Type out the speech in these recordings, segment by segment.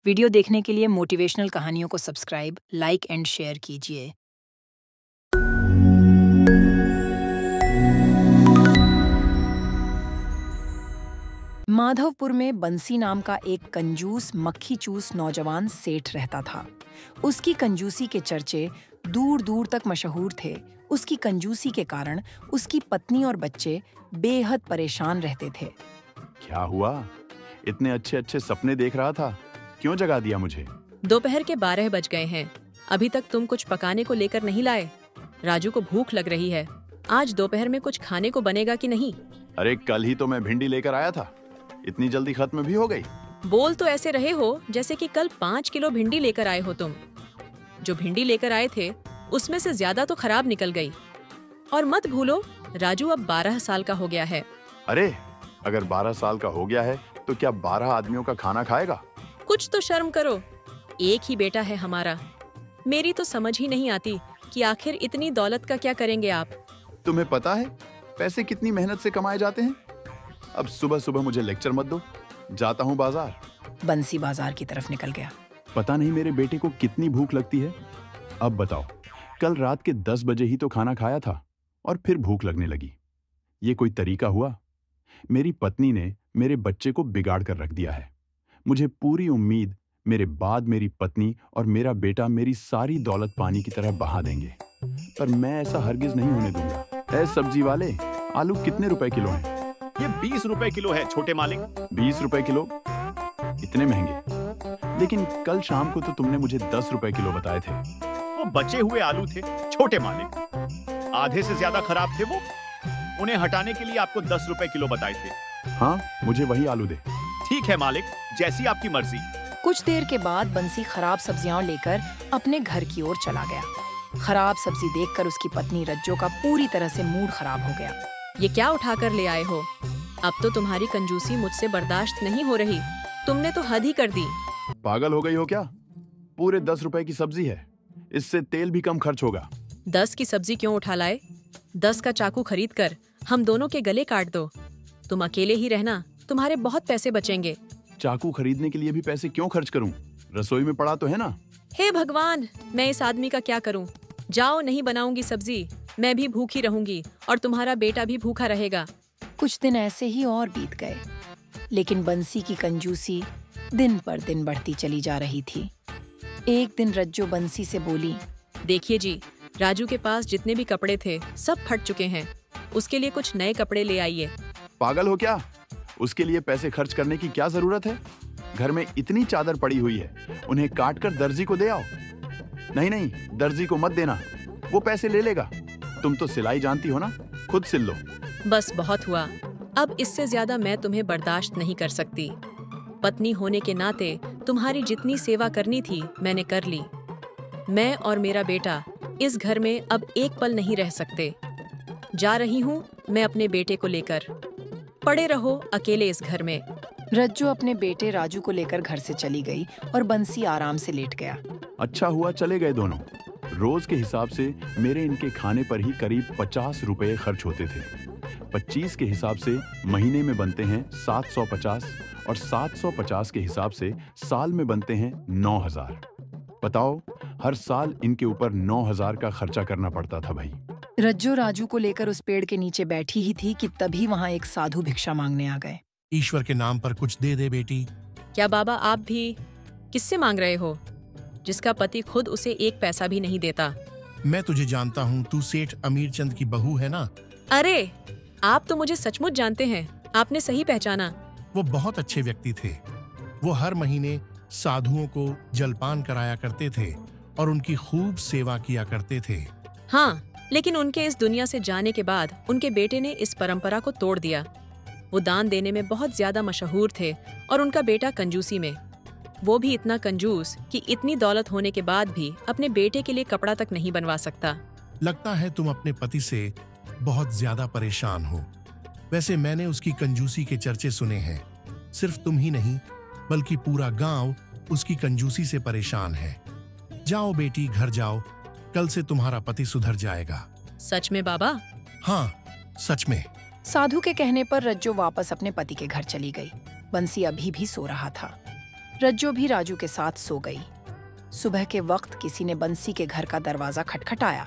Video देखने के लिए मोटिवेशनल कहानियों को सब्सक्राइब, लाइक एंड शेयर कीजिए। माधवपुर में बंसी नाम का एक कंजूस मक्खी चूस नौजवान सेठ रहता था। उसकी कंजूसी के चर्चे दूर दूर तक मशहूर थे। उसकी कंजूसी के कारण उसकी पत्नी और बच्चे बेहद परेशान रहते थे। क्या हुआ? इतने अच्छे अच्छे सपने देख रहा था, क्यों जगा दिया मुझे? दोपहर के 12 बज गए हैं। अभी तक तुम कुछ पकाने को लेकर नहीं लाए। राजू को भूख लग रही है। आज दोपहर में कुछ खाने को बनेगा कि नहीं? अरे कल ही तो मैं भिंडी लेकर आया था, इतनी जल्दी खत्म भी हो गई? बोल तो ऐसे रहे हो जैसे कि कल 5 किलो भिंडी लेकर आए हो तुम। जो भिंडी लेकर आए थे उसमें से ज्यादा तो खराब निकल गई। और मत भूलो, राजू अब 12 साल का हो गया है। अरे अगर 12 साल का हो गया है तो क्या 12 आदमियों का खाना खाएगा? कुछ तो शर्म करो। एक ही बेटा है हमारा। मेरी तो समझ ही नहीं आती कि आखिर इतनी दौलत का क्या करेंगे आप। तुम्हें पता है पैसे कितनी मेहनत से कमाए जाते हैं? अब सुबह सुबह मुझे लेक्चर मत दो, जाता हूँ बाजार। बंसी बाजार की तरफ निकल गया। पता नहीं मेरे बेटे को कितनी भूख लगती है। अब बताओ, कल रात के 10 बजे ही तो खाना खाया था और फिर भूख लगने लगी। ये कोई तरीका हुआ? मेरी पत्नी ने मेरे बच्चे को बिगाड़ कर रख दिया है। मुझे पूरी उम्मीद मेरे बाद मेरी पत्नी और मेरा बेटा मेरी सारी दौलत पानी की तरह बहा देंगे, पर मैं ऐसा हरगिज नहीं होने दूंगा। ऐ सब्जी वाले, आलू कितने रुपए किलो हैं? ये 20 रुपए किलो है छोटे मालिक। 20 रुपए किलो? इतने महंगे? लेकिन कल शाम को तो तुमने मुझे 10 रुपए किलो बताए थे। वो बचे हुए आलू थे छोटे मालिक, आधे से ज्यादा खराब थे वो। उन्हें हटाने के लिए आपको 10 रुपए किलो बताए थे। हाँ, मुझे वही आलू दे। ठीक है मालिक, जैसी आपकी मर्जी। कुछ देर के बाद बंसी खराब सब्जियां लेकर अपने घर की ओर चला गया। खराब सब्जी देखकर उसकी पत्नी रज्जो का पूरी तरह से मूड खराब हो गया। ये क्या उठाकर ले आए हो? अब तो तुम्हारी कंजूसी मुझसे बर्दाश्त नहीं हो रही। तुमने तो हद ही कर दी। पागल हो गई हो क्या? पूरे 10 रुपए की सब्जी है, इससे तेल भी कम खर्च होगा। 10 की सब्जी क्यों उठा लाए? 10 का चाकू खरीद कर हम दोनों के गले काट दो। तुम अकेले ही रहना, तुम्हारे बहुत पैसे बचेंगे। चाकू खरीदने के लिए भी पैसे क्यों खर्च करूं? रसोई में पड़ा तो है ना। हे भगवान, मैं इस आदमी का क्या करूं? जाओ, नहीं बनाऊंगी सब्जी। मैं भी भूखी रहूंगी और तुम्हारा बेटा भी भूखा रहेगा। कुछ दिन ऐसे ही और बीत गए, लेकिन बंसी की कंजूसी दिन पर दिन बढ़ती चली जा रही थी। एक दिन रज्जो बंसी से बोली, देखिए जी, राजू के पास जितने भी कपड़े थे सब फट चुके हैं। उसके लिए कुछ नए कपड़े ले आइए। पागल हो क्या? उसके लिए पैसे खर्च करने की क्या जरूरत है? घर में इतनी चादर पड़ी हुई है, उन्हें काट कर दर्जी को दे आओ। नहीं नहीं, दर्जी को मत देना, वो पैसे ले लेगा। तुम तो सिलाई जानती हो ना, खुद सिल लो। बस बहुत हुआ। अब इससे ज्यादा मैं तुम्हें बर्दाश्त नहीं कर सकती। पत्नी होने के नाते तुम्हारी जितनी सेवा करनी थी मैंने कर ली। मैं और मेरा बेटा इस घर में अब एक पल नहीं रह सकते। जा रही हूँ मैं अपने बेटे को लेकर। पड़े रहो अकेले इस घर में। रज्जो अपने बेटे राजू को लेकर घर से चली गई और बंसी आराम से लेट गया। अच्छा हुआ चले गए दोनों। रोज के हिसाब से मेरे इनके खाने पर ही करीब 50 रुपए खर्च होते थे। 25 के हिसाब से महीने में बनते हैं 750 और 750 के हिसाब से साल में बनते हैं 9000। बताओ, हर साल इनके ऊपर 9000 का खर्चा करना पड़ता था भाई। रज्जो राजू को लेकर उस पेड़ के नीचे बैठी ही थी कि तभी वहाँ एक साधु भिक्षा मांगने आ गए। ईश्वर के नाम पर कुछ दे दे बेटी। क्या बाबा, आप भी? किससे मांग रहे हो, जिसका पति खुद उसे एक पैसा भी नहीं देता? मैं तुझे जानता हूँ, तू सेठ अमीर चंद की बहू है ना। अरे, आप तो मुझे सचमुच जानते हैं। आपने सही पहचाना। वो बहुत अच्छे व्यक्ति थे। वो हर महीने साधुओं को जलपान कराया करते थे और उनकी खूब सेवा किया करते थे। हाँ, लेकिन उनके इस दुनिया से जाने के बाद उनके बेटे ने इस परंपरा को तोड़ दिया। वो दान देने में बहुत ज्यादा मशहूर थे और उनका बेटा कंजूसी में। वो भी इतना कंजूस कि इतनी दौलत होने के बाद भी अपने बेटे के लिए कपड़ा तक नहीं बनवा सकता। लगता है तुम अपने पति से बहुत ज्यादा परेशान हो। वैसे मैंने उसकी कंजूसी के चर्चे सुने हैं। सिर्फ तुम ही नहीं, बल्कि पूरा गांव उसकी कंजूसी से परेशान है। जाओ बेटी, घर जाओ। कल से तुम्हारा पति सुधर जाएगा। सच में बाबा? हाँ, सच में। साधु के कहने पर रज्जो वापस अपने पति के घर चली गई। बंसी अभी भी सो रहा था। रज्जो भी राजू के साथ सो गई। सुबह के वक्त किसी ने बंसी के घर का दरवाजा खटखटाया।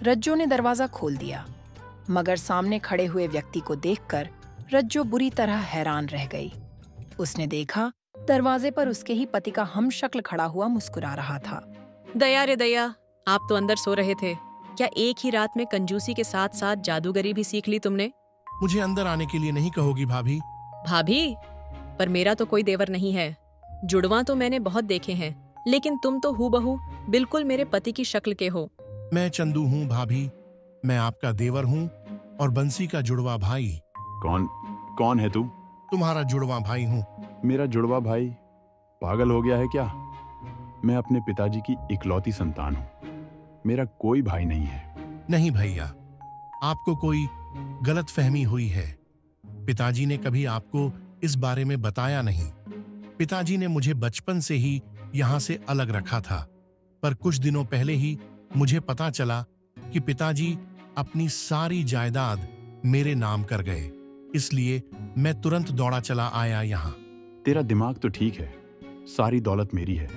रज्जो ने दरवाजा खोल दिया, मगर सामने खड़े हुए व्यक्ति को देखकर रज्जो बुरी तरह हैरान रह गई। उसने देखा दरवाजे पर उसके ही पति का हमशक्ल खड़ा हुआ मुस्कुरा रहा था। दया रे दया, आप तो अंदर सो रहे थे। क्या एक ही रात में कंजूसी के साथ साथ जादूगरी भी सीख ली तुमने? मुझे अंदर आने के लिए नहीं कहोगी भाभी? भाभी? पर मेरा तो कोई देवर नहीं है। जुड़वा तो मैंने बहुत देखे हैं, लेकिन तुम तो हूबहू बिल्कुल मेरे पति की शक्ल के हो। मैं चंदू हूँ भाभी, मैं आपका देवर हूँ और बंसी का जुड़वा भाई। कौन है तू? तुम्हारा जुड़वा भाई हूँ। मेरा जुड़वा भाई पागल हो गया है क्या? मैं अपने पिताजी की इकलौती संतान हूँ, मेरा कोई भाई नहीं है। नहीं भैया, आपको कोई गलतफहमी हुई है। पिताजी ने कभी आपको इस बारे में बताया नहीं। पिताजी ने मुझे बचपन से ही यहाँ से अलग रखा था, पर कुछ दिनों पहले ही मुझे पता चला कि पिताजी अपनी सारी जायदाद मेरे नाम कर गए, इसलिए मैं तुरंत दौड़ा चला आया यहाँ। तेरा दिमाग तो ठीक है, सारी दौलत मेरी है।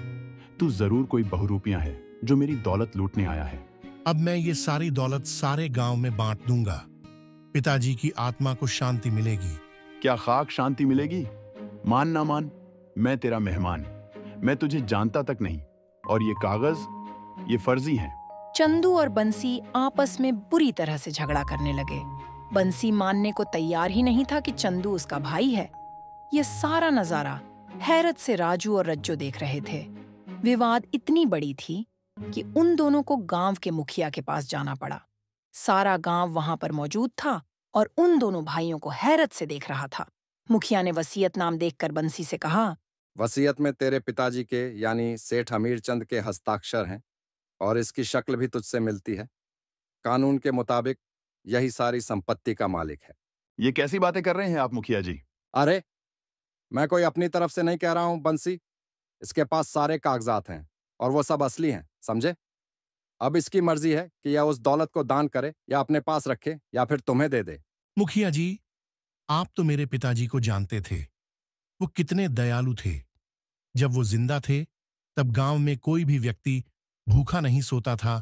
तू जरूर कोई बहुरूपियां है जो मेरी दौलत लूटने आया है। अब मैं ये सारी दौलत सारे गांव में बांट दूंगा। पिताजी की आत्मा को शांति मिलेगी। क्या खाक शांति मिलेगी? मान ना मान, मैं तेरा मेहमान, मैं तुझे जानता तक नहीं, और ये कागज ये फर्जी हैं। चंदू और बंसी आपस में बुरी तरह से झगड़ा करने लगे। बंसी मानने को तैयार ही नहीं था कि चंदू उसका भाई है। ये सारा नजारा हैरत से राजू और रज्जो देख रहे थे। विवाद इतनी बड़ी थी कि उन दोनों को गांव के मुखिया के पास जाना पड़ा। सारा गांव वहां पर मौजूद था और उन दोनों भाइयों को हैरत से देख रहा था। मुखिया ने वसीयतनाम देखकर बंसी से कहा, वसीयत में तेरे पिताजी के यानी सेठ हमीरचंद के हस्ताक्षर हैं और इसकी शक्ल भी तुझसे मिलती है। कानून के मुताबिक यही सारी संपत्ति का मालिक है। ये कैसी बातें कर रहे हैं आप मुखिया जी? अरे, मैं कोई अपनी तरफ से नहीं कह रहा हूं बंसी। इसके पास सारे कागजात हैं और वो सब असली हैं, समझे? अब इसकी मर्जी है कि यह उस दौलत को दान करे या अपने पास रखे या फिर तुम्हें दे दे। मुखिया जी, आप तो मेरे पिताजी को जानते थे। वो कितने दयालु थे। जब वो जिंदा थे तब गांव में कोई भी व्यक्ति भूखा नहीं सोता था,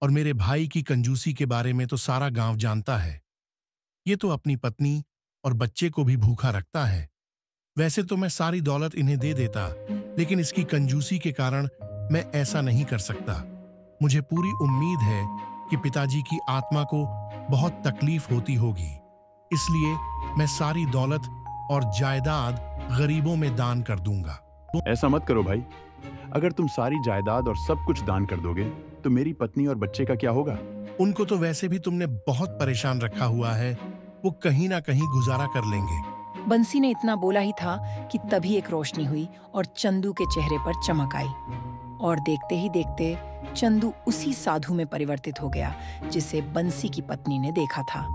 और मेरे भाई की कंजूसी के बारे में तो सारा गांव जानता है। ये तो अपनी पत्नी और बच्चे को भी भूखा रखता है। वैसे तो मैं सारी दौलत इन्हें दे देता, लेकिन इसकी कंजूसी के कारण मैं ऐसा नहीं कर सकता। मुझे पूरी उम्मीद है कि पिताजी की आत्मा को बहुत तकलीफ होती होगी, इसलिए मैं सारी दौलत और जायदाद गरीबों में दान कर दूंगा। ऐसा मत करो भाई, अगर तुम सारी जायदाद और सब कुछ दान कर दोगे तो मेरी पत्नी और बच्चे का क्या होगा? उनको तो वैसे भी तुमने बहुत परेशान रखा हुआ है, वो कहीं ना कहीं गुजारा कर लेंगे। बंसी ने इतना बोला ही था कि तभी एक रोशनी हुई और चंदू के चेहरे पर चमक आई, और देखते ही देखते चंदू उसी साधु में परिवर्तित हो गया जिसे बंसी की पत्नी ने देखा था।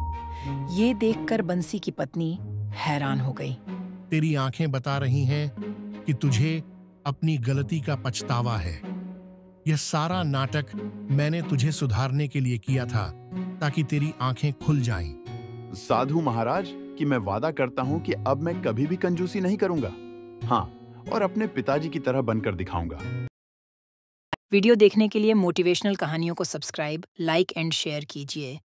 ये देखकर बंसी की पत्नी हैरान हो गई। तेरी आंखें बता रही हैं कि तुझे अपनी गलती का पछतावा है। यह सारा नाटक मैंने तुझे सुधारने के लिए किया था, ताकि तेरी आंखें खुल जाएं। साधु महाराज कि मैं वादा करता हूं कि अब मैं कभी भी कंजूसी नहीं करूंगा। हाँ, और अपने पिताजी की तरह बनकर दिखाऊंगा। वीडियो देखने के लिए मोटिवेशनल कहानियों को सब्सक्राइब, लाइक एंड शेयर कीजिए।